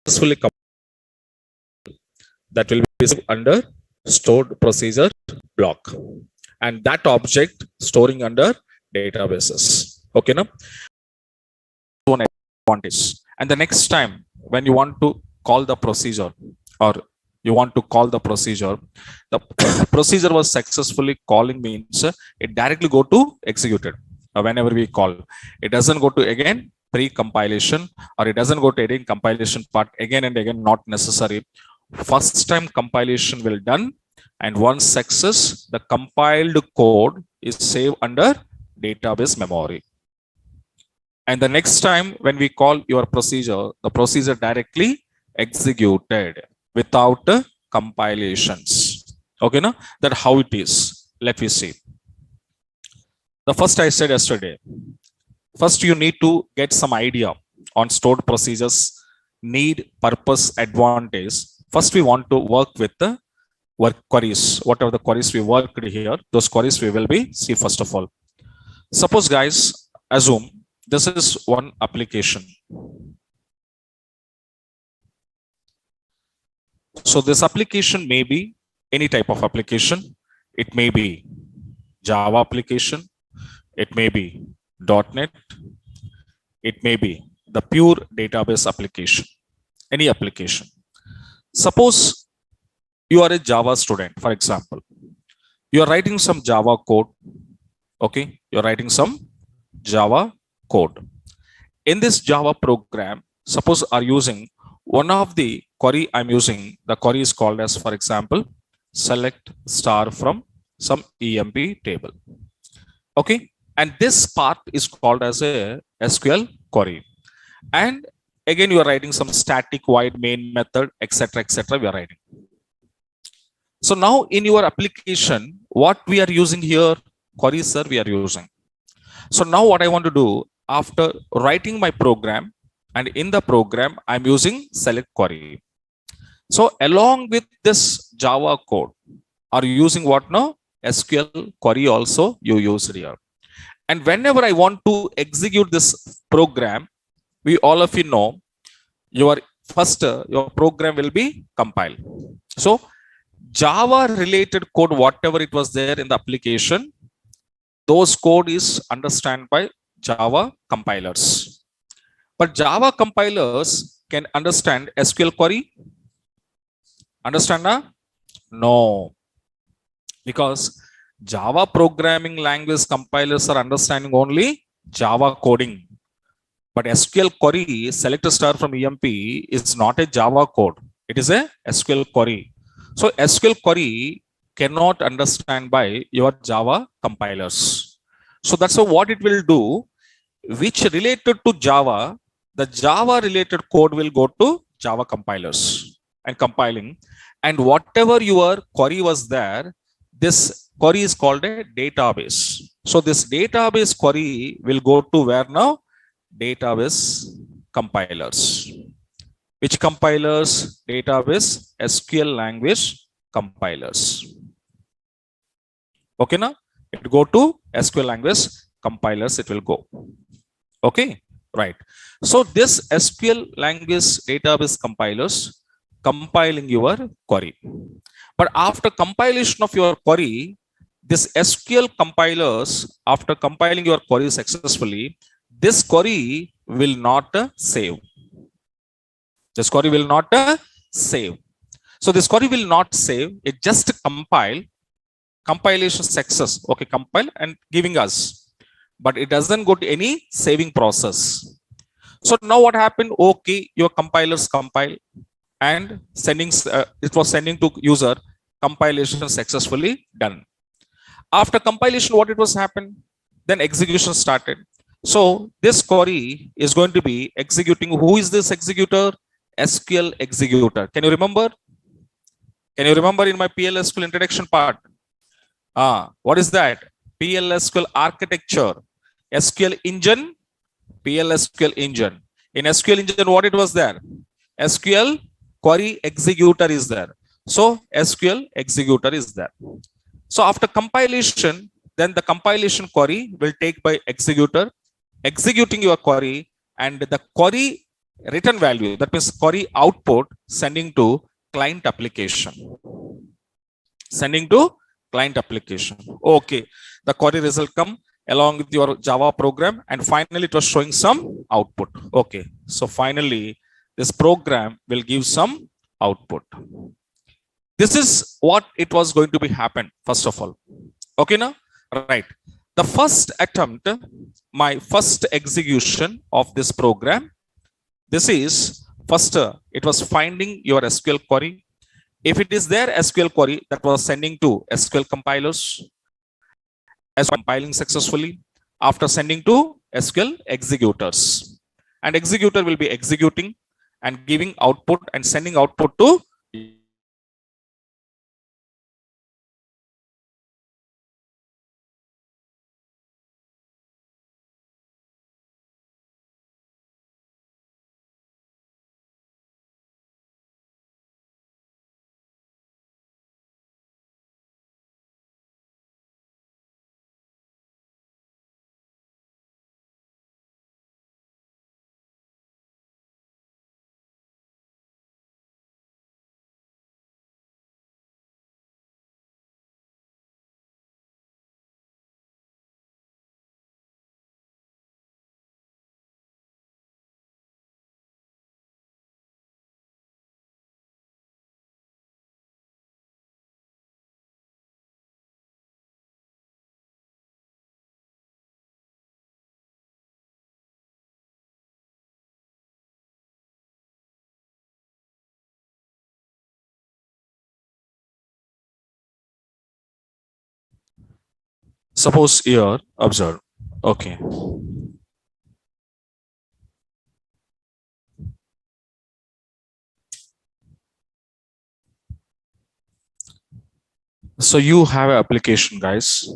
successfully that will be saved under stored procedure block, and that object storing under databases. Okay, now one advantage. And the next time when you want to call the procedure, or you want to call the procedure, the procedure was successfully calling means it directly go to executed. Whenever we call, it doesn't go to again pre-compilation, or it doesn't go to any compilation part again and again, not necessary. First time compilation will done, and once success, the compiled code is saved under database memory. And the next time when we call your procedure, the procedure directly executed without compilations. Okay, now that how it is. Let me see. The first I said yesterday. First, you need to get some idea on stored procedures, need, purpose, advantage. First, we want to work with the work queries. Whatever the queries we worked here, those queries we will be see first of all. Suppose, guys, assume this is one application. So this application may be any type of application. It may be Java application. It may be .NET. It may be the pure database application. Any application. Suppose you are a Java student, for example. You are writing some Java code. Okay, you are writing some Java code. In this Java program, suppose are using one of the query I'm using. The query is called as, for example, select star from some EMP table. Okay, and this part is called as a SQL query. And again, you are writing some static void main method, etc., etc. We are writing. So now in your application, what we are using here, queries, sir, we are using. So now what I want to do, after writing my program, and in the program, I'm using select query. So along with this Java code, are you using what now? SQL query also you use here. And whenever I want to execute this program, we all of you know, your first your program will be compiled. So Java related code, whatever it was there in the application, those code is understood by Java compilers. But Java compilers can understand SQL query? Understand? No. Because Java programming language compilers are understanding only Java coding. But SQL query, select a star from EMP, is not a Java code. It is a SQL query. So SQL query cannot understand by your Java compilers. So that's what it will do, which related to Java, the Java related code will go to Java compilers and compiling. And whatever your query was there, this query is called a database. So this database query will go to where now? Database compilers. Which compilers? Database SQL language compilers. Okay, now it go to SQL language compilers, it will go. Okay, right. So this SQL language database compilers compiling your query. But after compilation of your query, this SQL compilers, after compiling your query successfully, this query will not save. This query will not save. So this query will not save. It just compile. Compilation success. Okay, compile and giving us. But it doesn't go to any saving process. So now what happened? Okay, your compilers compile and sending. It was sending to user. Compilation successfully done. After compilation, what it was happened? Then execution started. So this query is going to be executing. Who is this executor? SQL executor. Can you remember? Can you remember in my PLSQL introduction part? What is that? PLSQL architecture. SQL engine. PLSQL engine. In SQL engine, what it was there? SQL query executor is there. So SQL executor is there. So after compilation, then the compilation query will take by executor, executing your query, and the query return value, that means query output sending to client application. Sending to client application. Okay. The query result come along with your Java program, and finally it was showing some output. Okay. So finally, this program will give some output. This is what it was going to be happen, first of all. Okay, now, right. The first attempt, my first execution of this program, this is first, it was finding your SQL query. If it is their SQL query that was sending to SQL compilers, as compiling successfully, after sending to SQL executors, and executor will be executing and giving output and sending output to suppose here, observe. Okay. So you have an application, guys.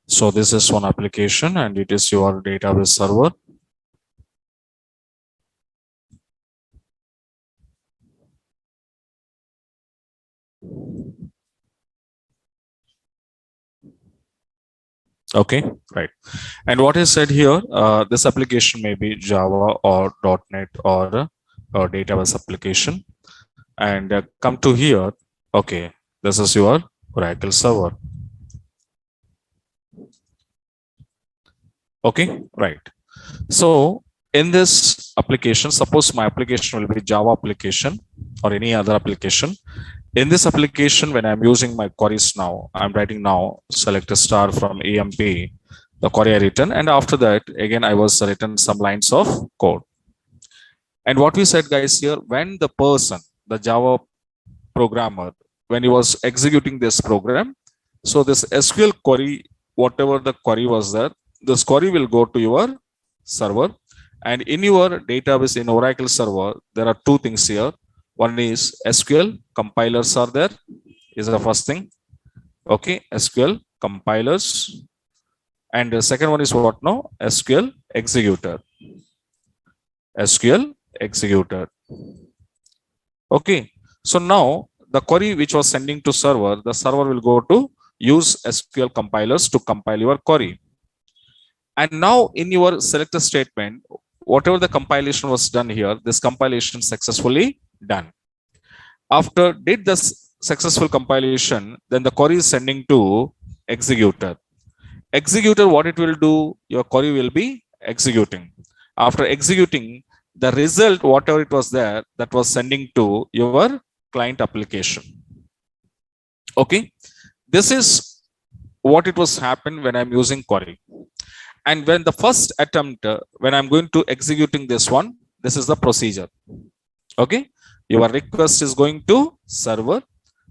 So this is one application and it is your database server. Okay, right. And what is said here, this application may be Java or .NET or database application. And come to here. Okay, this is your Oracle server. Okay, right. So in this application, suppose my application will be Java application or any other application. In this application, when I'm using my queries now, I'm writing now, select a star from EMP, the query I written, and after that, again, I was written some lines of code. And what we said, guys, here, when the person, the Java programmer, when he was executing this program, so this SQL query, whatever the query was there, this query will go to your server. And in your database in Oracle server, there are two things here. One is SQL compilers are there, is the first thing. Okay, SQL compilers. And the second one is what now? SQL executor. SQL executor. Okay, so now the query which was sending to server, the server will go to use SQL compilers to compile your query. And now in your selector statement, whatever the compilation was done here, this compilation successfully done. After did the successful compilation, then the query is sending to executor. Executor, what it will do, your query will be executing. After executing, the result, whatever it was there, that was sending to your client application. Okay, this is what it was happen when I'm using query. And when the first attempt, when I'm going to executing this one, this is the procedure. Okay, your request is going to server.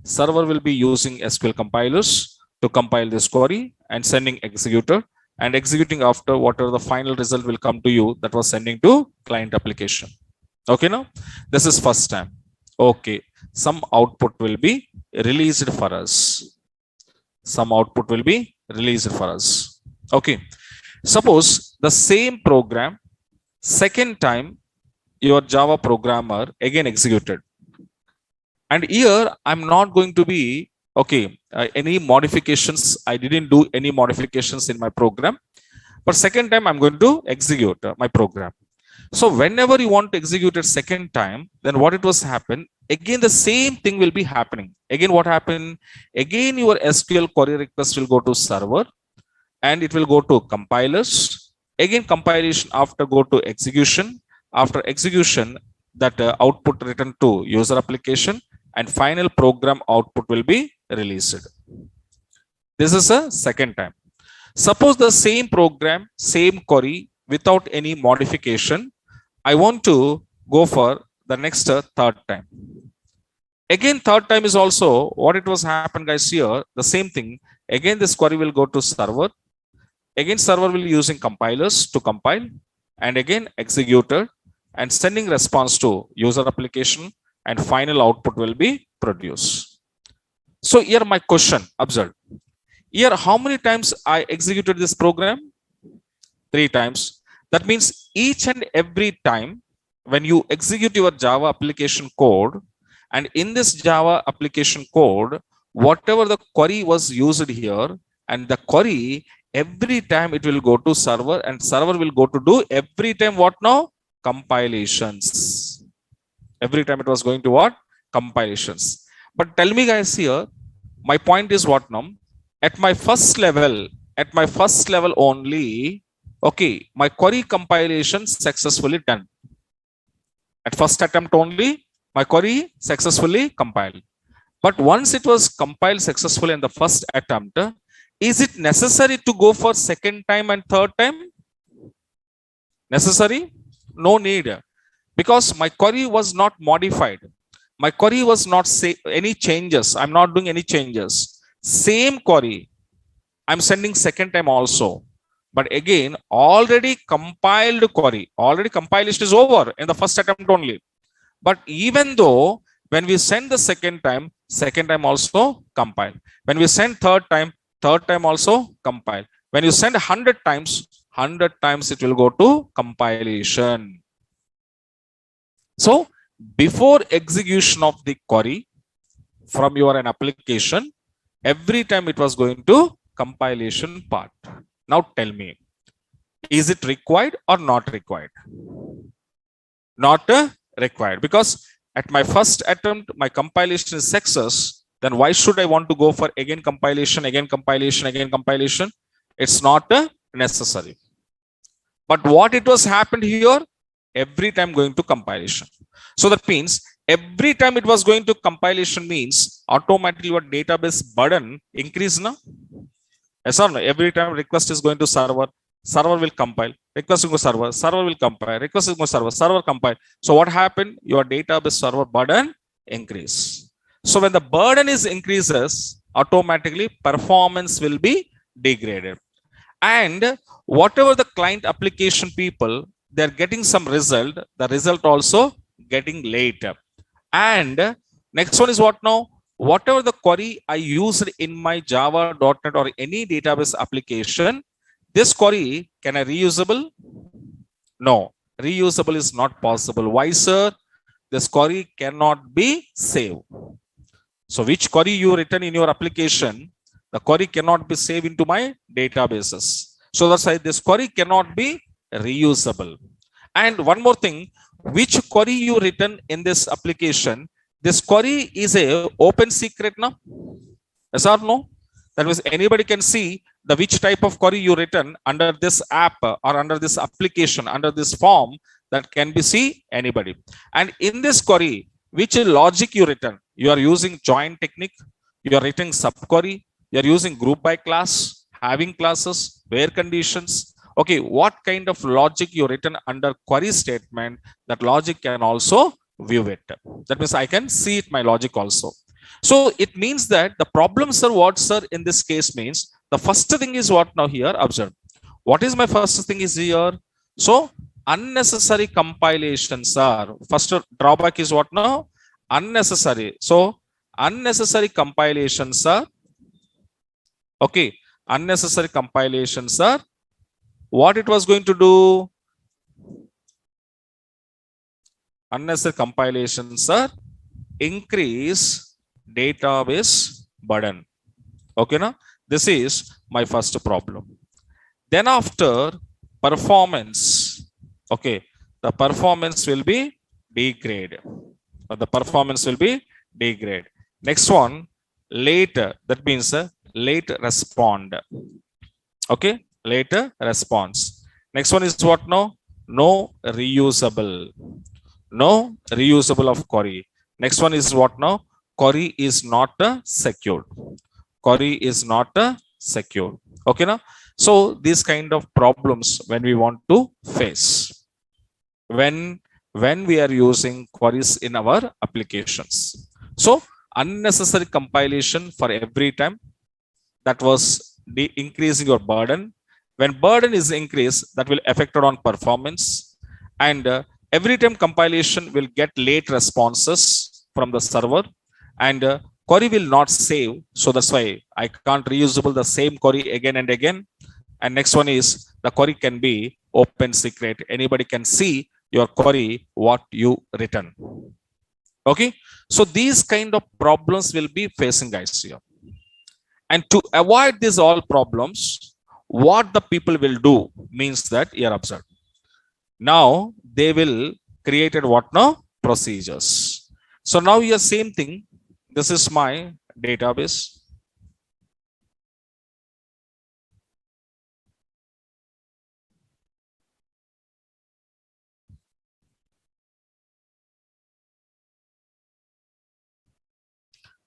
Server will be using SQL compilers to compile this query and sending executor, and executing after whatever the final result will come to you, that was sending to client application. Okay, now this is first time. Okay, some output will be released for us. Some output will be released for us. Okay, suppose the same program, second time your Java programmer again executed. And here I'm not going to be Okay, any modifications? I didn't do any modifications in my program, but second time I'm going to execute my program. So whenever you want to execute it second time, then what it was happen, again the same thing will be happening. Again what happened, again your SQL query request will go to server, and it will go to compilers. Again compilation, after go to execution. After execution, that output return to user application, and final program output will be released. This is a second time. Suppose the same program, same query, without any modification, I want to go for the next third time. Again third time is also what it was happen, guys. Here the same thing. Again this query will go to server. Again server will using compilers to compile, and again executed and sending response to user application, and final output will be produced. So here my question, observe. Here how many times I executed this program? 3 times. That means each and every time when you execute your Java application code, and in this Java application code, whatever the query was used here, and the query every time it will go to server, and server will go to do every time what now? Compilations. Every time it was going to what? Compilations. But tell me guys here, my point is what now? At my first level only, okay, my query compilation successfully done. At first attempt only, my query successfully compiled. But once it was compiled successfully in the first attempt, is it necessary to go for second time and third time? Necessary? No need. Because my query was not modified. My query was not any changes. I'm not doing any changes. Same query I'm sending second time also. But again, already compiled query, already compilation is over in the first attempt only. But even though when we send the second time also compile. When we send third time also compile. When you send 100 times it will go to compilation. So before execution of the query from your an application, every time it was going to compilation part. Now tell me, is it required or not required? Not required, because at my first attempt my compilation is success. Then why should I want to go for again compilation? It's not necessary. But what it was happened here, every time going to compilation. So that means every time it was going to compilation means automatically your database burden increase now. Yes or no? Every time request is going to server, server will compile, request will go server, server will compile, request will go server, server compile. So what happened? Your database server burden increase. So when the burden is increases, automatically performance will be degraded. And whatever the client application people, they're getting some result, the result also getting late. And next one is what now? Whatever the query I used in my Java.NET or any database application, this query, can I reusable? No, reusable is not possible. Why, sir? This query cannot be saved. So which query you written in your application, the query cannot be saved into my databases. So that's why this query cannot be reusable. And one more thing, which query you written in this application, this query is a open secret now? Yes or no? That means anybody can see the which type of query you written under this app or under this application, under this form, that can be see anybody. And in this query, which logic you written? You are using join technique, you are writing subquery, you are using group by class, having classes, where conditions. Okay, what kind of logic you written under query statement, that logic can also view it. That means I can see it, my logic also. So it means that the problem, sir, what, sir, in this case means, the first thing is what now here, observe. What is my first thing is here? So unnecessary compilations are, first drawback is what now? Unnecessary. So unnecessary compilations are, okay, unnecessary compilations are, what it was going to do? Unnecessary compilations are increase database burden. Okay, now this is my first problem. Then after performance, okay, the performance will be degrade. The performance will be degrade. Next one, later, that means late respond. Okay, later response. Next one is what now? No reusable. No reusable of query. Next one is what now? Query is not secured. Query is not secure. Okay, now so these kind of problems when we want to face when we are using queries in our applications. So unnecessary compilation for every time, that was increasing your burden. When burden is increased, that will affect on performance. And every time compilation will get late responses from the server, and query will not save. So that's why I can't reusable the same query again and again. And next one is the query can be open secret. Anybody can see your query, what you written. Okay. So these kind of problems will be facing guys here. And to avoid these all problems, what the people will do means that here observe. Now they will created what now? Procedures. So now here same thing. This is my database.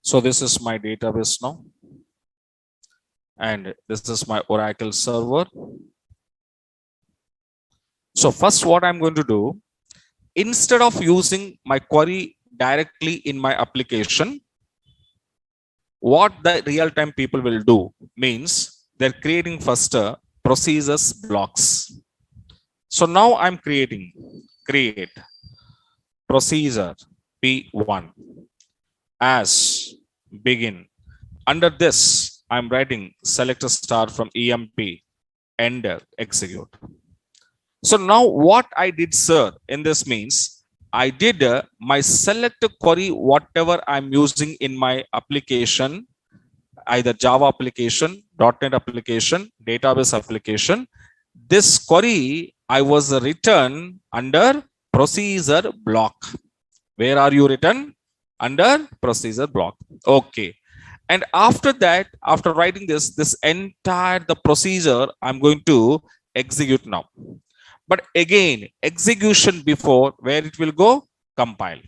So this is my database now. And this is my Oracle server. So first what I'm going to do, instead of using my query directly in my application, what the real-time people will do means they're creating first procedures blocks. So now I'm create procedure P1 as begin. Under this, I'm writing select a star from EMP, enter, execute. So now what I did, sir, in this means I did my select query, whatever I'm using in my application, either Java application, .NET application, database application. This query I was written under procedure block. Where are you written? Under procedure block. Okay. And after that, after writing this entire the procedure, I'm going to execute now. But again, execution before, where it will go? Compile.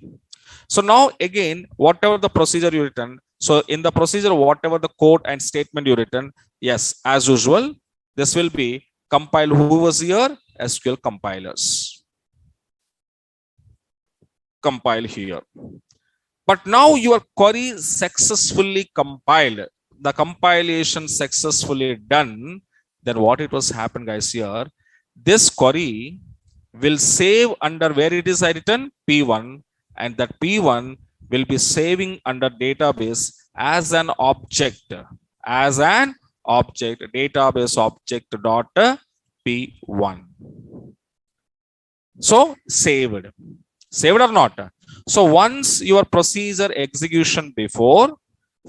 So now again, whatever the procedure you written, so in the procedure, whatever the code and statement you written, yes, as usual, this will be compile. Who was here? SQL compilers. Compile here. But now your query successfully compiled, the compilation successfully done. Then what it was happen, guys, here, this query will save under where it is written P1, and that P1 will be saving under database as an object, database object dot P1. So saved or not? So once your procedure execution before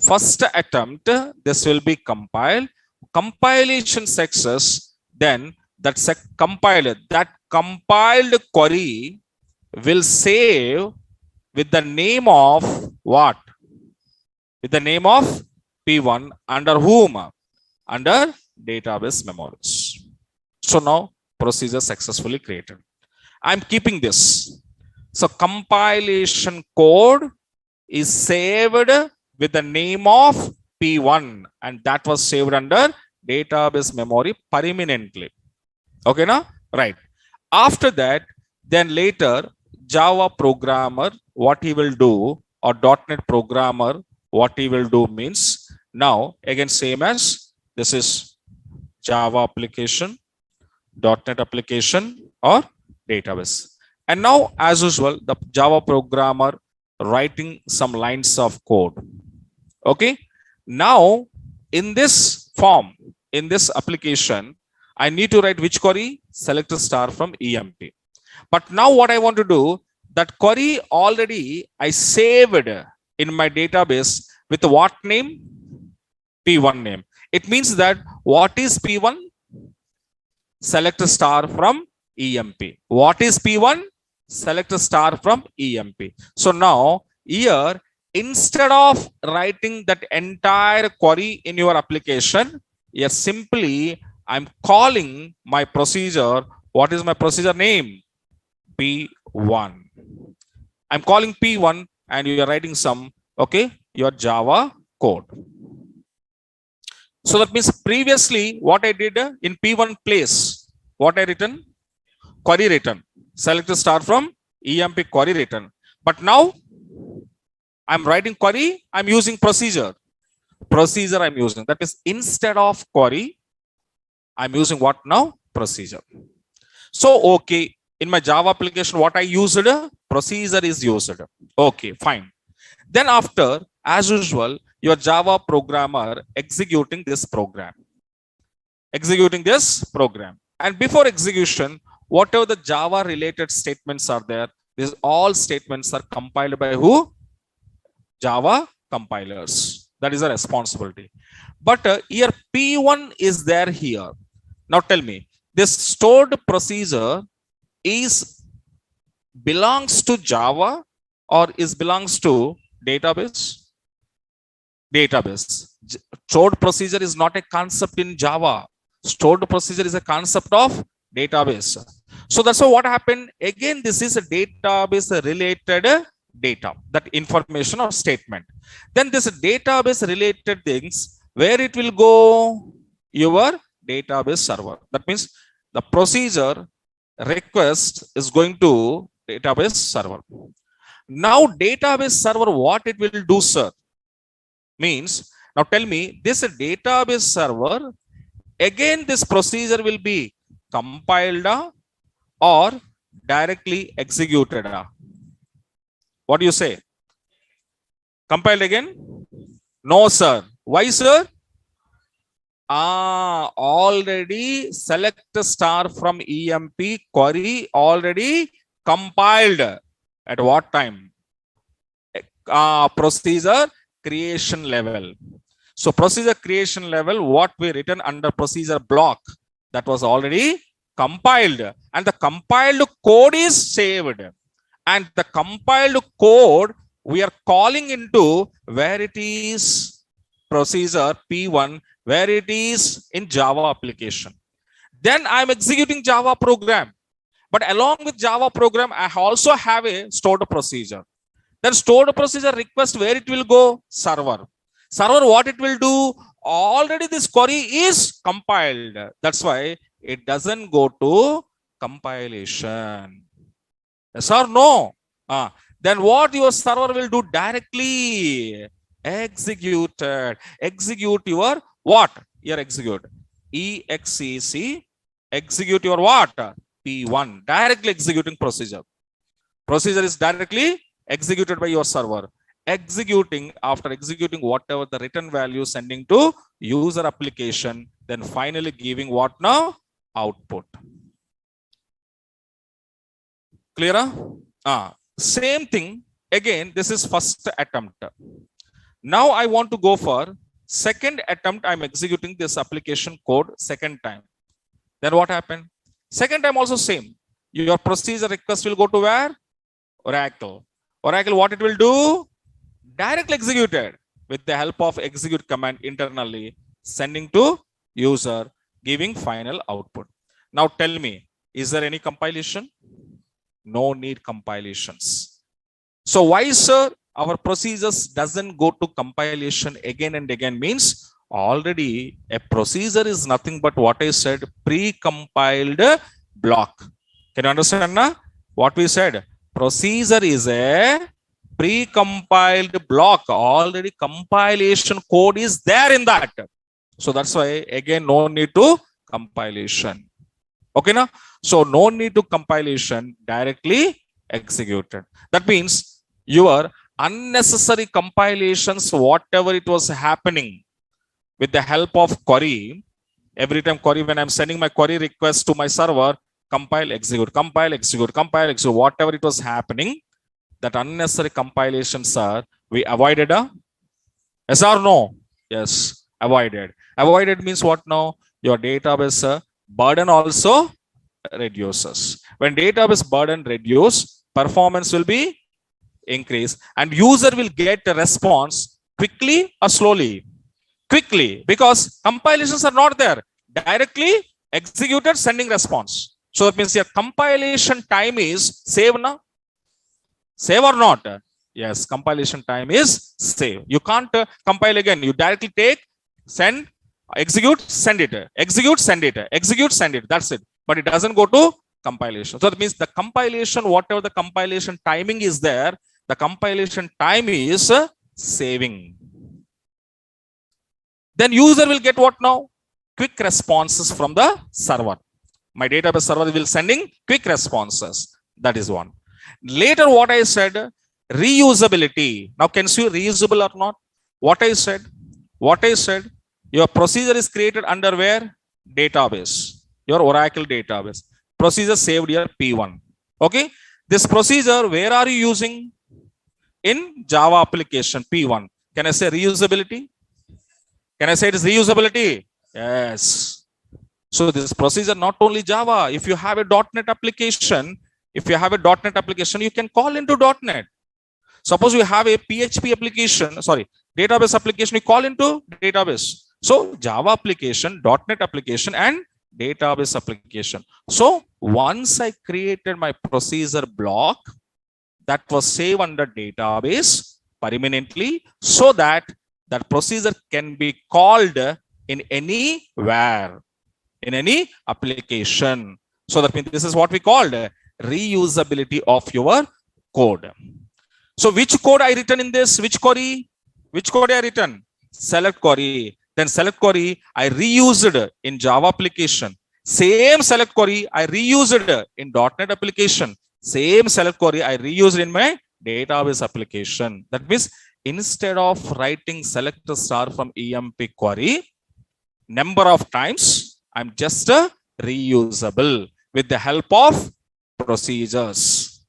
first attempt, this will be compiled. Compilation success, then that compiled query will save with the name of what? With the name of P1 under whom? Under database memories. So now procedure successfully created. I'm keeping this. So compilation code is saved with the name of P1, and that was saved under database memory permanently. Okay, now? Right. After that, then later, Java programmer, what he will do, or .NET programmer, what he will do means, now, again, same as this is Java application, .NET application, or database. And now, as usual, the Java programmer writing some lines of code. Okay. Now, in this form, in this application, I need to write which query? Select a star from EMP. But now what I want to do, that query already I saved in my database with what name? P1 name. It means that what is P1? Select a star from EMP. What is P1? Select a star from EMP. So now here, instead of writing that entire query in your application, here simply I'm calling my procedure. What is my procedure name? P1. I'm calling P1 and you are writing some, okay, your Java code. So that means previously what I did in P1 place, what I written? Query written. Select a star from EMP query written. But now I'm writing query, I'm using procedure. Procedure I'm using. That means instead of query, I'm using what now? Procedure. So, okay, in my Java application, what I used? Procedure is used. Okay, fine. Then after, as usual, your Java programmer executing this program. Executing this program. And before execution, whatever the Java related statements are there, these all statements are compiled by who? Java compilers. That is a responsibility. But here P1 is there here. Now tell me, this stored procedure is belongs to Java or is belongs to database? Database. Stored procedure is not a concept in Java. Stored procedure is a concept of database. So that's what happened. Again, this is a database related data, that information or statement. Then this database related things, where it will go? Your database server. That means the procedure request is going to database server. Now database server, what it will do, sir? Means, now tell me, this database server, again this procedure will be compiled or directly executed? What do you say? Compiled again? No, sir. Why, sir? Already select a star from EMP query already compiled. At what time? Procedure creation level. So procedure creation level, what we written under procedure block, that was already compiled, and the compiled code is saved. And the compiled code we are calling into where it is? Procedure P1, where it is in Java application. Then I'm executing Java program. But along with Java program, I also have a stored procedure. Then stored procedure request, where it will go? Server. Server, what it will do? Already this query is compiled. That's why it doesn't go to compilation. Yes or no? Then what your server will do? Directly executed. Execute your what? Here execute. EXEC. Execute your what? P1. Directly executing procedure. Procedure is directly executed by your server. Executing, after executing whatever the written value, sending to user application, then finally giving what now? Output. Clear? Same thing. Again, this is first attempt. Now I want to go for second attempt. I'm executing this application code second time. Then what happened? Second time also same. Your procedure request will go to where? Oracle. Oracle, what it will do? Directly executed with the help of execute command internally, sending to user, giving final output. Now tell me, is there any compilation? No need compilations. So why, sir, our procedures doesn't go to compilation again and again? Means already a procedure is nothing but what I said, pre-compiled block. Can you understand now what we said? Procedure is a pre-compiled block. Already compilation code is there in that. So that's why again no need to compilation. Okay now? So no need to compilation, directly executed. That means your unnecessary compilations, whatever it was happening with the help of query, every time query, when I'm sending my query request to my server, compile, execute, compile, execute, compile, execute, whatever it was happening, that unnecessary compilations are, we avoided. Yes or no? Yes. avoided. Avoided means what now? Your database burden also reduces. When database burden reduce, performance will be increase, and user will get a response quickly or slowly. Quickly, because compilations are not there. Directly executed, sending response. So that means your compilation time is save now. Save or not? Yes, compilation time is save. You can't compile again. You directly take, send, execute, send it. Execute, send it. Execute, send it. That's it. But it doesn't go to compilation. So that means the compilation, whatever the compilation timing is there, the compilation time is saving. Then user will get what now? Quick responses from the server. My database server will sending quick responses. That is one. Later, what I said, reusability. Now, can you see reusable or not? What I said, your procedure is created under where? Database, your Oracle database. Procedure saved here P1. Okay. This procedure, where are you using? In Java application P1. Can I say reusability? Can I say it is reusability? Yes. So this procedure not only Java. If you have a .NET application, you can call into .NET. Suppose you have a PHP application, database application, you call into database. So Java application, .NET application, and database application. So once I created my procedure block, that was saved under database permanently, so that that procedure can be called in anywhere, in any application. So that means this is what we called reusability of your code. So which code I written in this? Which query? Which code I written? Select query. Then select query I reused in Java application. Same select query I reused in .NET application. Same select query I reused in my database application. That means instead of writing select star from EMP query, number of times, I'm just reusable with the help of procedures.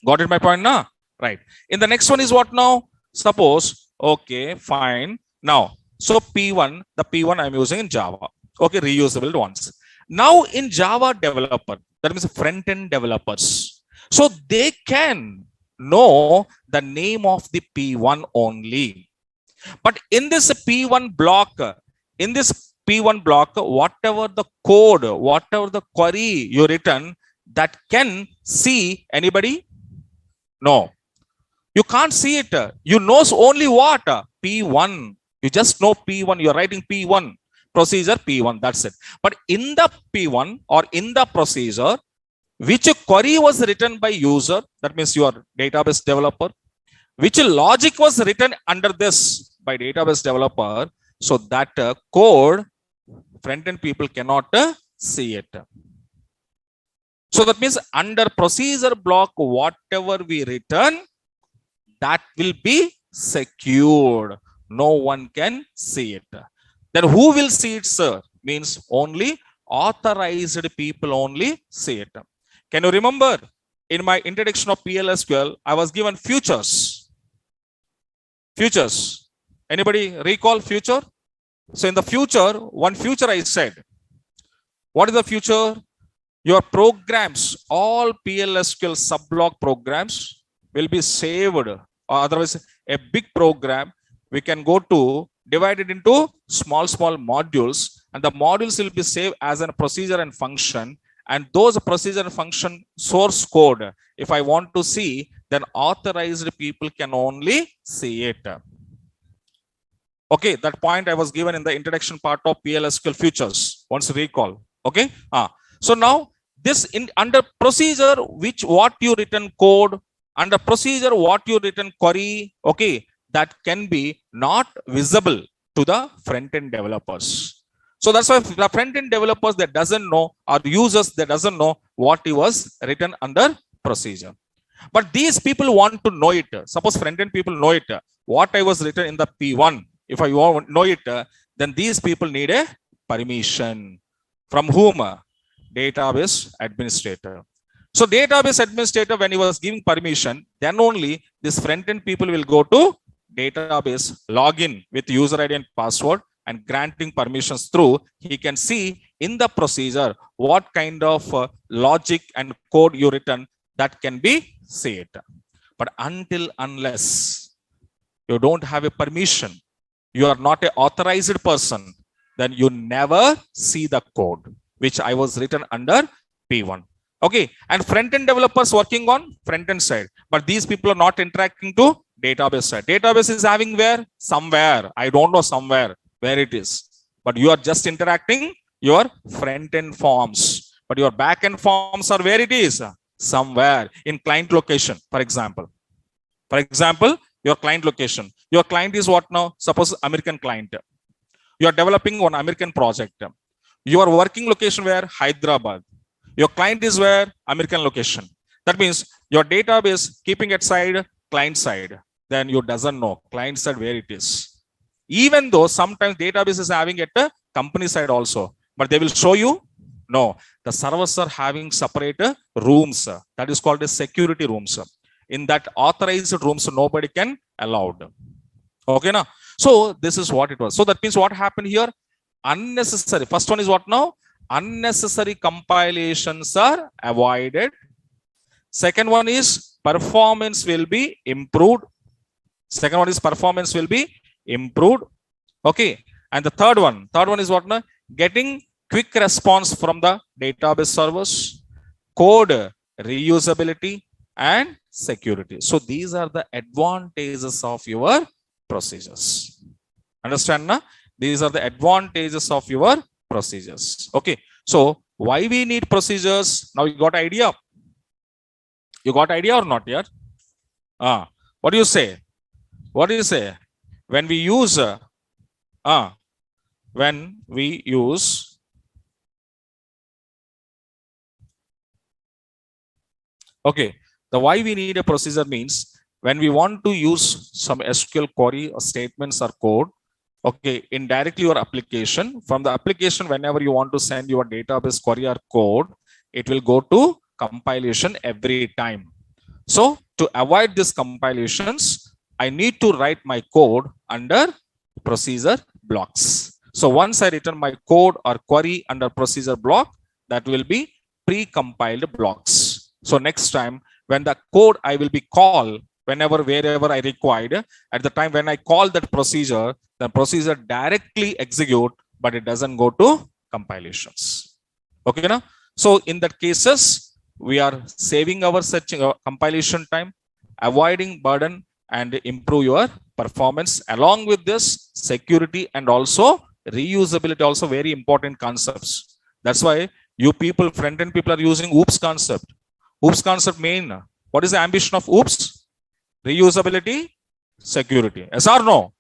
Got it my point now? Right. In the next one is what now? Suppose, okay, fine. Now, so P1, the P1 I'm using in Java. Okay, reusable ones. Now in Java developer, that means front-end developers. So they can know the name of the P1 only. But in this P1 block, whatever the code, whatever the query you written, that can see anybody? No. You can't see it. You know only what? P1. You just know P1. You're writing P1. Procedure P1. That's it. But in the P1 or in the procedure, which query was written by user, that means your database developer, which logic was written under this by database developer, so that code front-end people cannot see it. So that means under procedure block, whatever we return, that will be secured. No one can see it. Then who will see it, sir? Means only authorized people only see it. Can you remember in my introduction of PLSQL, I was given futures. Futures. Anybody recall future? So in the future, one future I said, what is the future? Your programs, all PLSQL subblock programs will be saved, or otherwise a big program we can go to divide it into small modules, and the modules will be saved as a procedure and function, and those procedure and function source code, if I want to see, then authorized people can only see it. Okay, that point I was given in the introduction part of PLSQL futures. Once recall. Okay. So now this under procedure, what you written code, under procedure what you written query. Okay, that can be not visible to the front-end developers. So that's why the front-end developers that doesn't know, or users that doesn't know what it was written under procedure. But these people want to know it. Suppose front-end people know it. What I was written in the P1. If I want to know it, then these people need a permission. From whom? Database administrator. So database administrator, when he was giving permission, then only this front-end people will go to database login with user ID and password and granting permissions through, he can see in the procedure what kind of logic and code you written that can be saved. But unless you don't have a permission, you are not an authorized person, then you never see the code which I was written under P1. Okay, and front-end developers working on front-end side, but these people are not interacting to database side. Database is having where? Somewhere. I don't know somewhere where it is, but you are just interacting your front-end forms, but your back-end forms are where it is? Somewhere in client location, for example. For example, your client location. Your client is what now? Suppose American client. You are developing one American project. Your working location where? Hyderabad. Your client is where? American location. That means your database keeping it side, client side. Then you doesn't know client side where it is. Even though sometimes database is having at the company side also, but they will show you, no, the servers are having separate rooms. That is called as security rooms. In that authorized rooms, nobody can allowed. Okay, now. So this is what it was. So that means what happened here? Unnecessary. First one is what now? Unnecessary compilations are avoided. Second one is performance will be improved. Second one is performance will be improved. Okay. And the third one is what now? Getting quick response from the database servers, code reusability, and security. So these are the advantages of your procedures. Understand na? These are the advantages of your procedures. Okay. So why we need procedures? Now you got idea? You got idea or not yet? What do you say? What do you say? When we use okay, the why we need a procedure means when we want to use some SQL query or statements or code, okay, in directly your application, from the application, whenever you want to send your database query or code, it will go to compilation every time. So to avoid these compilations, I need to write my code under procedure blocks. So once I return my code or query under procedure block, that will be pre-compiled blocks. So next time when the code I will be called, whenever, wherever I required, at the time when I call that procedure, the procedure directly execute, but it doesn't go to compilations. Okay, now? So in that cases, we are saving our searching compilation time, avoiding burden, and improve your performance. Along with this, security and also reusability, also very important concepts. That's why you people, front-end people are using OOPS concept. OOPS concept mean, what is the ambition of OOPS? Reusability, security. Yes or no?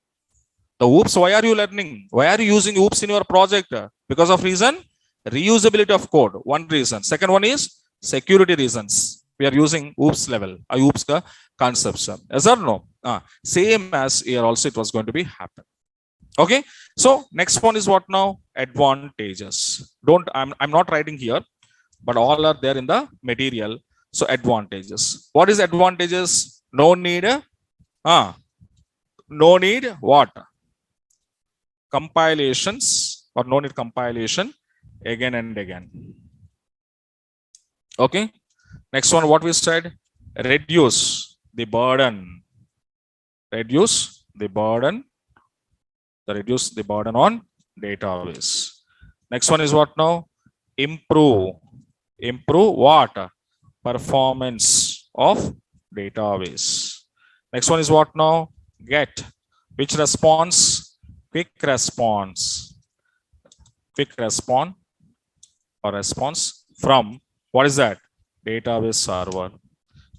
The OOPS, why are you learning? Why are you using OOPS in your project? Because of reason, reusability of code. One reason. Second one is security reasons. We are using OOPS level, OOPS concepts. Yes or no? Same as here also it was going to be happen. Okay. So next one is what now? Advantages. I'm not writing here, but all are there in the material. So advantages. What is advantages? No need. No need what? Compilations, or no need compilation again and again. Okay. Next one, what we said? Reduce the burden. Reduce the burden. Reduce the burden on database. Next one is what now? Improve. Improve what? Performance of database. Next one is what now? Get. Which response? Quick response. Quick response or response from, what is that? Database server.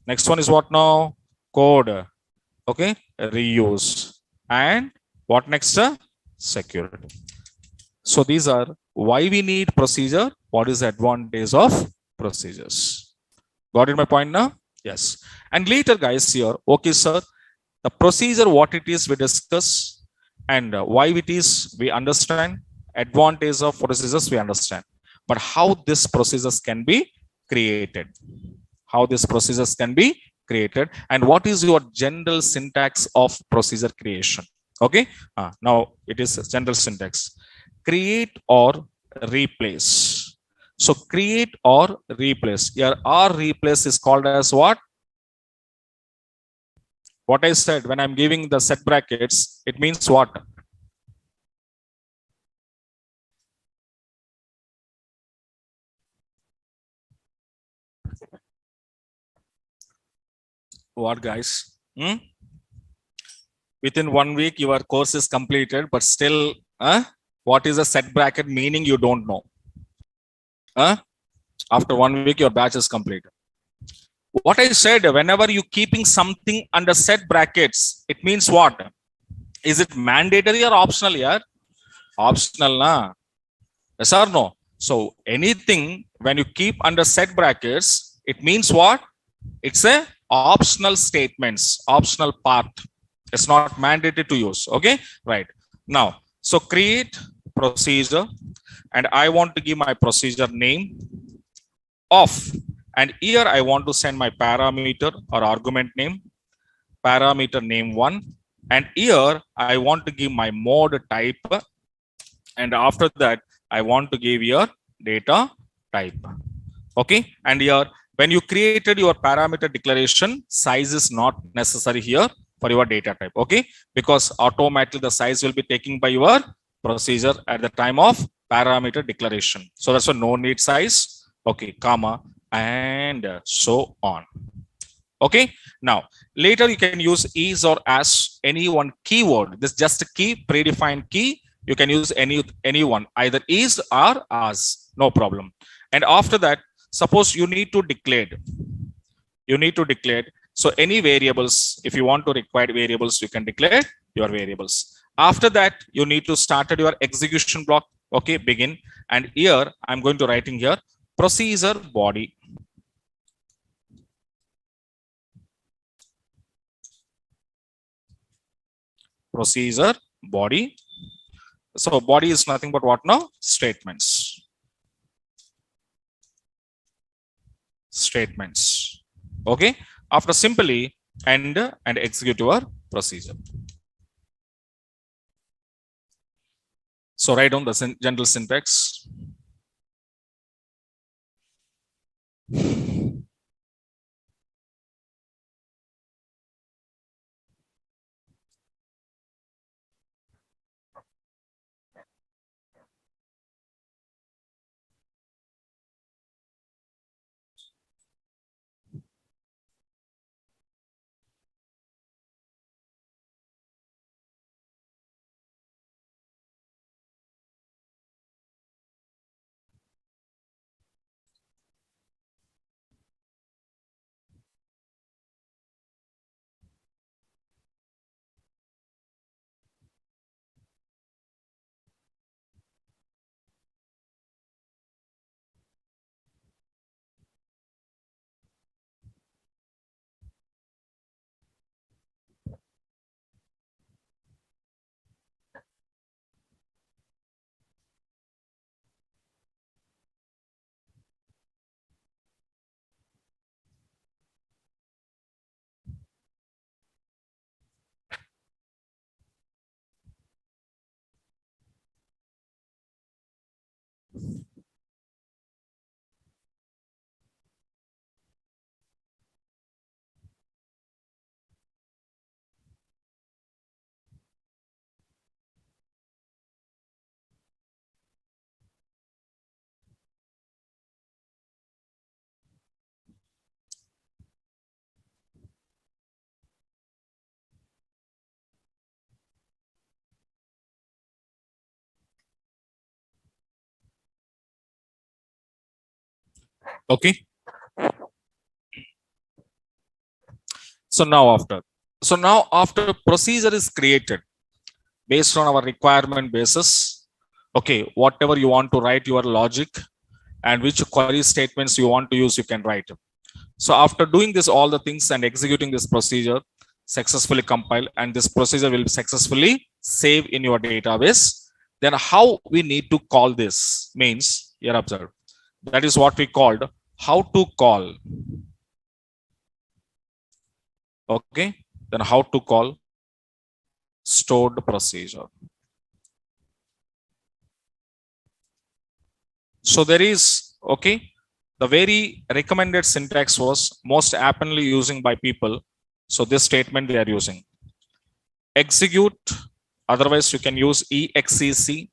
Next one is what now? Code. Okay. Reuse. And what next? Security. So these are why we need procedure. What is the advantage of procedures? Got it my point now? Yes. And later guys here, okay sir, the procedure, what it is we discuss, and why it is we understand, advantage of procedures we understand, but how this procedures can be created, how these procedures can be created, and what is your general syntax of procedure creation? Okay, now it is general syntax: create or replace. So create or replace here, or replace is called as what I said. When I'm giving the set brackets, it means what? What, guys? Within 1 week your course is completed, but still what is a set bracket meaning you don't know. After 1 week your batch is completed. What I said, whenever you keeping something under set brackets, it means what? Is it mandatory or optional here? Optional, na? Yes or no? So anything when you keep under set brackets, it means what? It's a optional statements, optional part. It's not mandated to use. Okay, right. Now, so create procedure, and I want to give my procedure name of, and here I want to send my parameter or argument name, parameter name 1, and here I want to give my mode type, and after that I want to give your data type. Okay, and here when you created your parameter declaration, size is not necessary here for your data type. Okay, because automatically the size will be taken by your procedure at the time of parameter declaration. So that's why no need size. Okay, comma, and so on. Okay, now later you can use is or as any one keyword. This is just a key, predefined key. You can use any one, either is or as, no problem. And after that, suppose you need to declare. So any variables, if you want to require variables, you can declare your variables. After that, you need to start at your execution block. Okay, begin. And here I'm going to write in here procedure body. Procedure body. So body is nothing but what now? Statements. Okay, after simply and execute your procedure. So write down the general syntax. Okay, so now after procedure is created based on our requirement basis. Okay, whatever you want to write your logic and which query statements you want to use, you can write. So after doing this, all the things and executing this procedure, successfully compile, and this procedure will successfully save in your database. Then how we need to call this means, here observe, that is what we called how to call. Okay, then how to call stored procedure. So there is, okay, the very recommended syntax was most aptly using by people. So this statement they are using. Execute, otherwise you can use exec,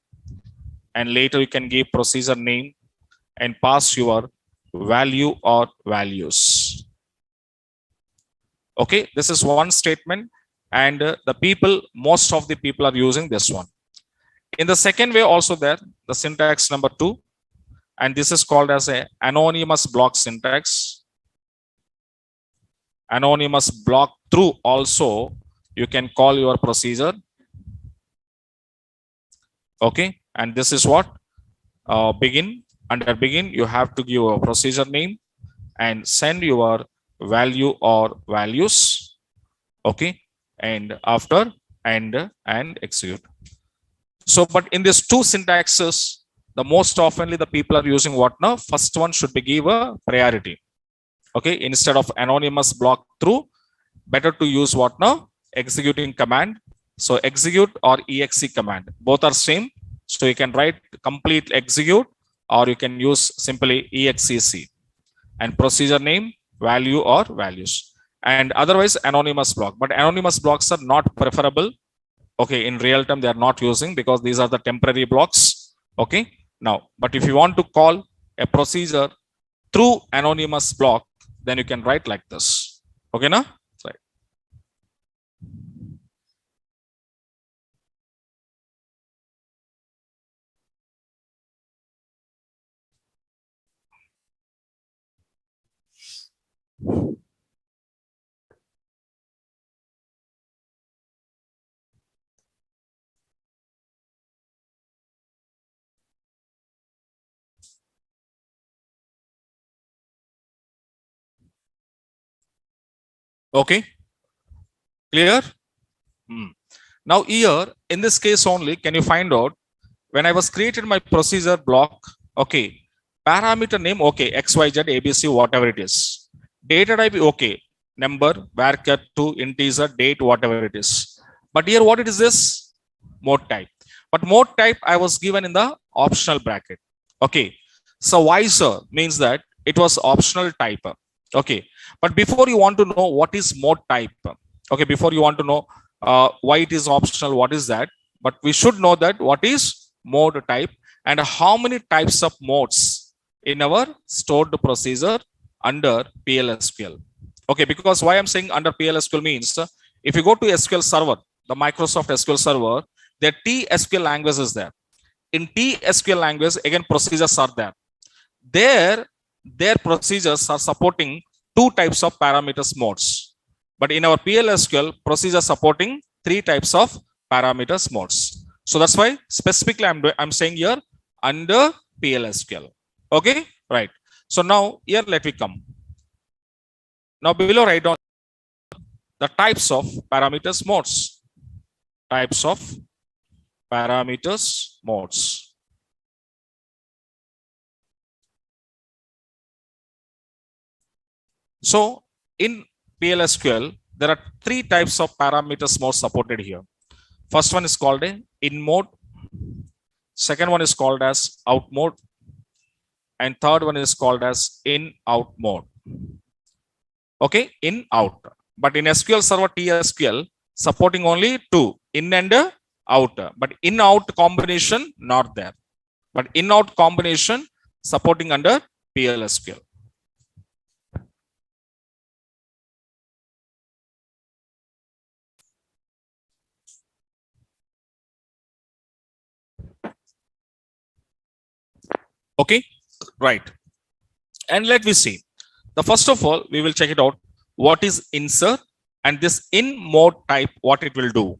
and later you can give procedure name and pass your value or values. Okay, this is one statement, and most of the people are using this one. In the second way also there, the syntax number 2, and this is called as a anonymous block syntax. Anonymous block through also you can call your procedure. Okay, and this is what begin. Under begin you have to give a procedure name and send your value or values. Okay, and after and execute. So but in these two syntaxes, the most oftenly the people are using what now? First one should be give a priority. Okay, instead of anonymous block through, better to use what now? Executing command. So execute or exe command, both are same. So you can write complete execute, or you can use simply exec and procedure name, value or values, and otherwise anonymous block. But anonymous blocks are not preferable. Okay, in real time they are not using, because these are the temporary blocks. Okay, now but if you want to call a procedure through anonymous block, then you can write like this. Okay, now right. Okay, clear. Now here in this case only, can you find out when I was created my procedure block? Okay, parameter name, okay, xyz abc whatever it is. Data type, okay, number, varchar to integer, date, whatever it is. But here what it is this? Mode type. But mode type I was given in the optional bracket. Okay, so why sir? Means that it was optional type. Okay, but before you want to know what is mode type, okay, before you want to know why it is optional, what is that? But we should know that what is mode type and how many types of modes in our stored procedure under PLSQL. Okay, because why I'm saying under PLSQL means if you go to SQL Server, the Microsoft SQL Server, the TSQL language is there. In TSQL language, again procedures are there. Their procedures are supporting two types of parameters modes. But in our PLSQL, procedure supporting three types of parameters modes. So that's why specifically I'm saying here under PLSQL. Okay, right. So now here let me come. Now below write down the types of parameters modes. Types of parameters modes. So in PLSQL, there are three types of parameters modes supported here. First one is called a in mode. Second one is called as out mode. And third one is called as in out mode. Okay, in out. But in SQL Server TSQL, supporting only two, in and out. But in out combination not there. But in out combination supporting under PLSQL. Okay, right. And let me see. The first of all, we will check it out. What is insert and this in mode type, what it will do.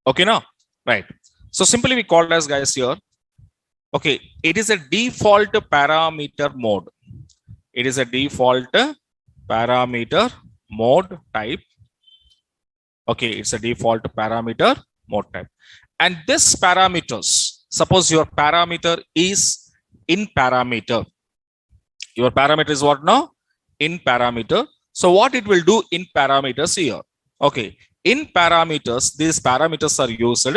Okay, now, right. So simply we call it as guys here. Okay, it is a default parameter mode. It is a default parameter mode type. Okay, it's a default parameter mode type. And this parameters, suppose your parameter is in parameter. Your parameter is what now? In parameter. So what it will do in parameters here? Okay, in parameters, these parameters are used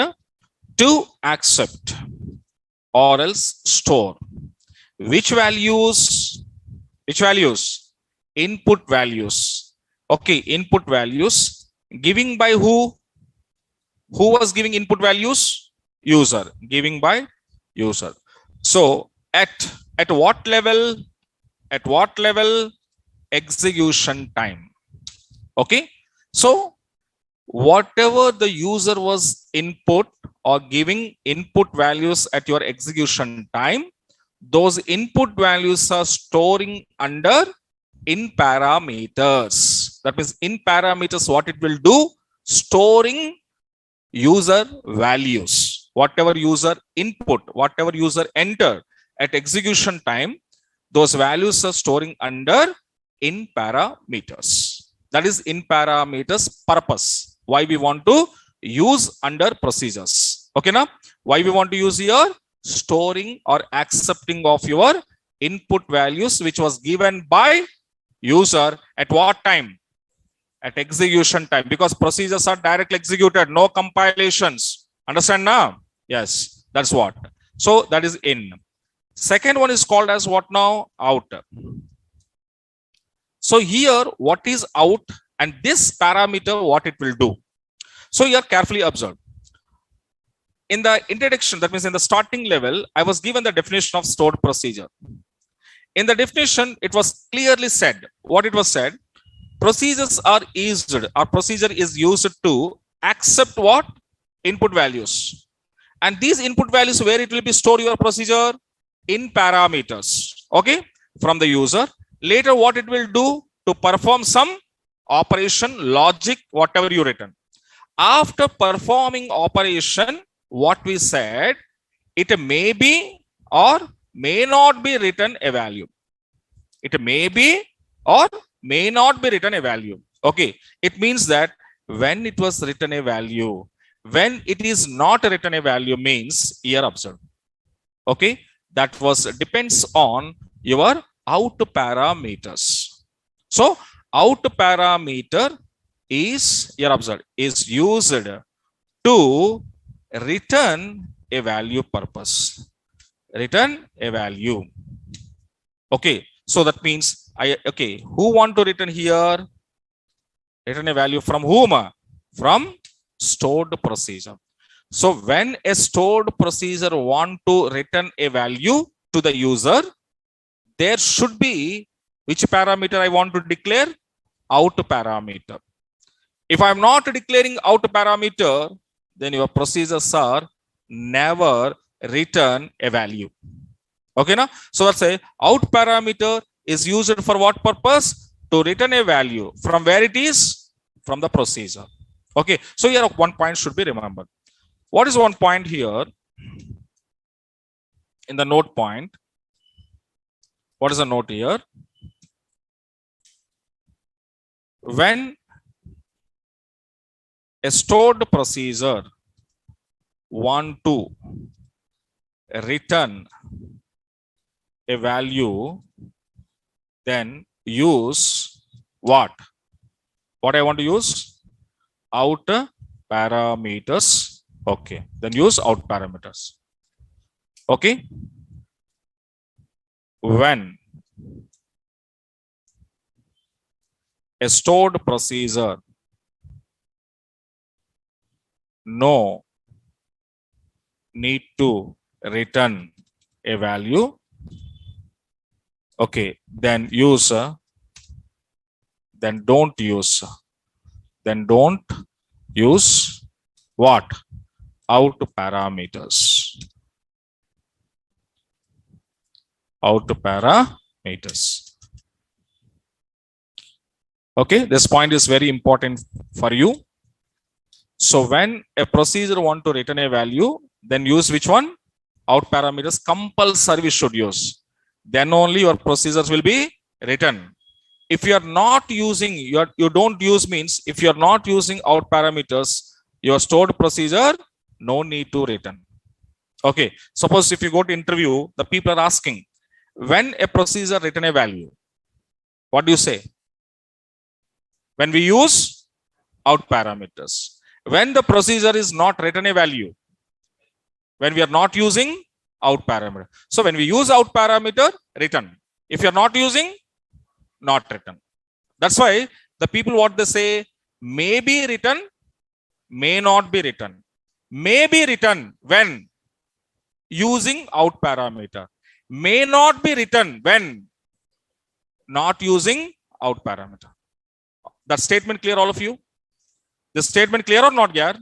to accept or else store. Which values? Which values? Input values. Okay, input values giving by who? Who was giving input values? User. Giving by user. So at what level? At what level? Execution time. Okay. So whatever the user was input or giving input values at your execution time, those input values are storing under in parameters. That means in parameters, what it will do? Storing user values. Whatever user input, whatever user enter at execution time, those values are storing under in parameters. That is in parameters purpose. Why we want to use under procedures. Okay, now why we want to use here? Storing or accepting of your input values which was given by user at what time? At execution time, because procedures are directly executed, no compilations. Understand now? Yes, that's what. So that is in. Second one is called as what now? Out. So here, what is out and this parameter, what it will do? So here carefully observe. In the introduction, that means in the starting level, I was given the definition of stored procedure. In the definition, it was clearly said, what it was said, procedures are used, or procedure is used to accept what? Input values. And these input values, where it will be stored your procedure? In parameters. Okay, from the user. Later, what it will do? To perform some operation, logic, whatever you written. After performing operation, what we said, it may be or may not be written a value. It may be or may not be written a value. Okay, it means that when it was written a value, when it is not written a value means here observe. Okay, that was depends on your out parameters. So out parameter is here observed is used to return a value purpose. Return a value. Okay, so that means who want to return here? Return a value from whom? From stored procedure. So when a stored procedure want to return a value to the user, there should be which parameter I want to declare? Out parameter. If I'm not declaring out parameter, then your procedures are never return a value. Okay, now so let's say out parameter is used for what purpose? To return a value. From where it is? From the procedure. Okay, so here one point should be remembered. What is one point here in the note point? What is the note here? When a stored procedure want to return a value, then use what? What I want to use? Out parameters. Okay, then use out parameters. Okay. When a stored procedure no need to return a value, okay, then use then don't use what? Out parameters. Out parameters. Okay, this point is very important for you. So when a procedure want to return a value, then use which one? Out parameters compulsory should use. Then only your procedures will be written. If you are not using, you don't use means if you are not using out parameters, your stored procedure, no need to return. Okay, suppose if you go to interview, the people are asking, when a procedure return a value, what do you say? When we use out parameters. When the procedure is not return a value. When we are not using out parameter. So when we use out parameter, return. If you are not using, not return. That's why the people what they say, may be written, may not be written. May be written when using out parameter. May not be written when not using out parameter. That statement clear, all of you? This statement clear or not, yaar?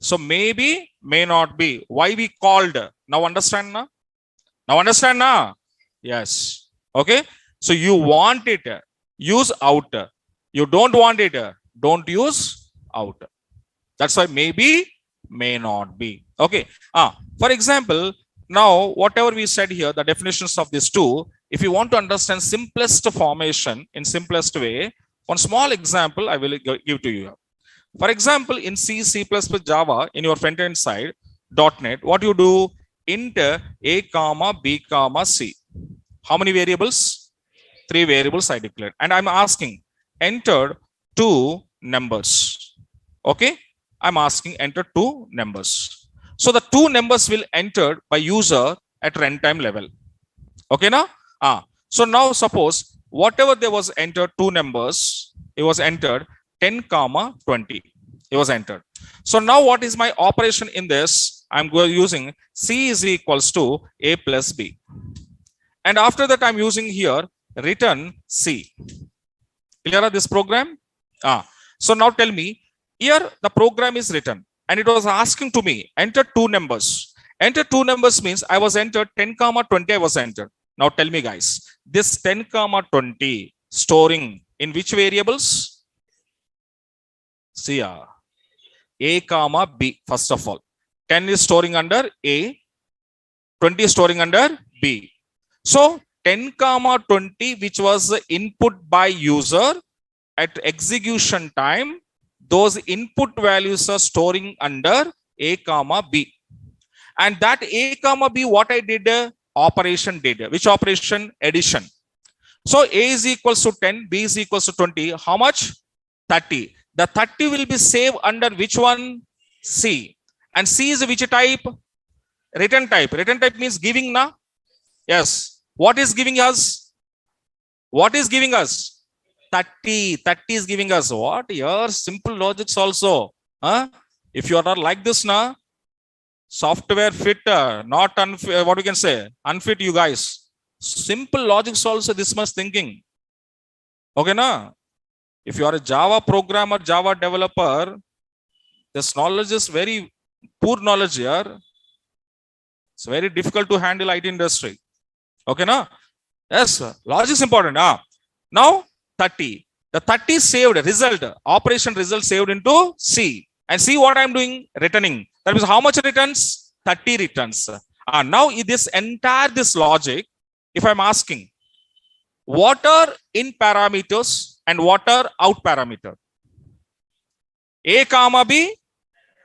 So maybe, may not be. Why we called? Now understand na? Now understand na? Yes. Okay. So you want it, use out. You don't want it, don't use out. That's why maybe, may not be. Okay. For example, now whatever we said here, the definitions of these two, if you want to understand simplest formation in simplest way, one small example I will give to you. For example, in C, C++, Java, in your front end side, .NET, what you do? Int a comma b comma c. How many variables? 3 variables I declared. And I'm asking, entered 2 numbers. Okay. I'm asking, enter 2 numbers. So the 2 numbers will enter by user at runtime level. Okay now? So now suppose whatever there was entered 2 numbers, it was entered 10 comma 20. It was entered. So now what is my operation in this? I'm using C is equals to A plus B. And after that I'm using here return C. Clear this program? So now tell me, here the program is written and it was asking to me, enter 2 numbers. Enter 2 numbers means I was entered 10 comma 20 I was entered. Now tell me guys, this 10 comma 20 storing in which variables? See, A comma B, first of all. 10 is storing under A, 20 is storing under B. So 10 comma 20, which was input by user at execution time, those input values are storing under A comma B. And that A comma B, what I did? Operation did. Which operation? Addition. So A is equals to 10, B is equals to 20. How much? 30. The 30 will be saved under which one? C. And C is which type? Return type. Return type means giving na? Yes. What is giving us? What is giving us? 30. 30 is giving us what? Your simple logics also. If you are not like this na, software fit, not unfit, what we can say? Unfit you guys. Simple logics also this much thinking. Okay na? If you are a Java programmer, Java developer, this knowledge is very poor knowledge here. It's very difficult to handle IT industry. Okay na? Yes, logic is important. Now 30. The 30 saved result, operation result saved into C. And see what I'm doing? Returning. That means how much returns? 30 returns. Now this entire this logic, if I'm asking, what are in parameters and what are out parameter? A comma B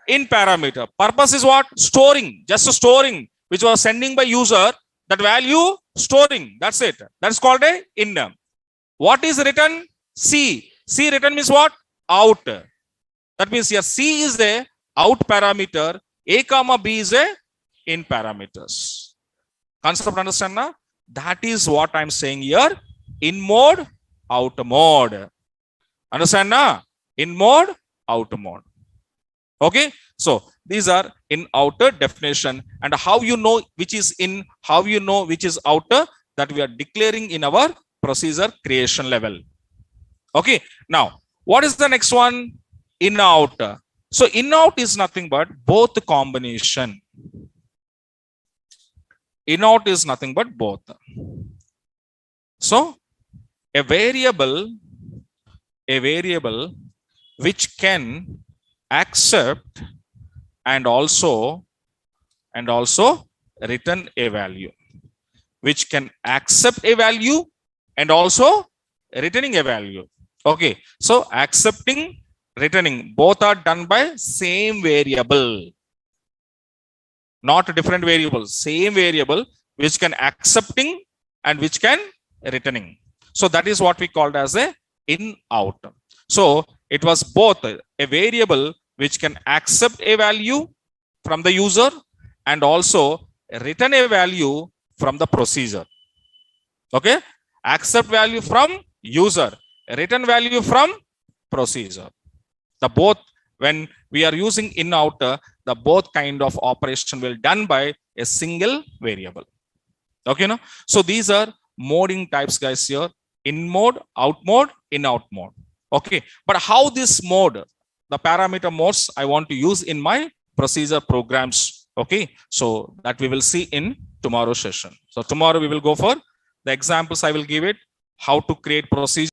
in parameter. Purpose is what? Storing. Just storing, which was sending by user, that value storing. That's it. That's called a in. What is written? C. C written means what? Out. That means here C is a out parameter. A comma B is a in parameters. Concept understand na? That is what I'm saying here. In mode, out mode. Understand na? In mode, out mode. Okay. So these are in outer definition, and how you know which is in, how you know which is outer, that we are declaring in our procedure creation level. Okay. Now, what is the next one? In out. So in out is nothing but both combination. In out is nothing but both. So a variable which can accept and also return a value, which can accept a value and also returning a value. Okay. So accepting, returning, both are done by same variable, not different variables. Same variable which can accepting and which can returning. So that is what we called as a in out. So it was both a variable which can accept a value from the user and also return a value from the procedure. Okay, accept value from user, return value from procedure. The both, when we are using in out, the both kind of operation will done by a single variable. Okay, no? So these are moding types, guys, here: in mode, out mode, in out mode. Okay, but how this mode, the parameter modes, I want to use in my procedure programs. Okay, so that we will see in tomorrow's session. So tomorrow we will go for the examples. I will give it how to create procedure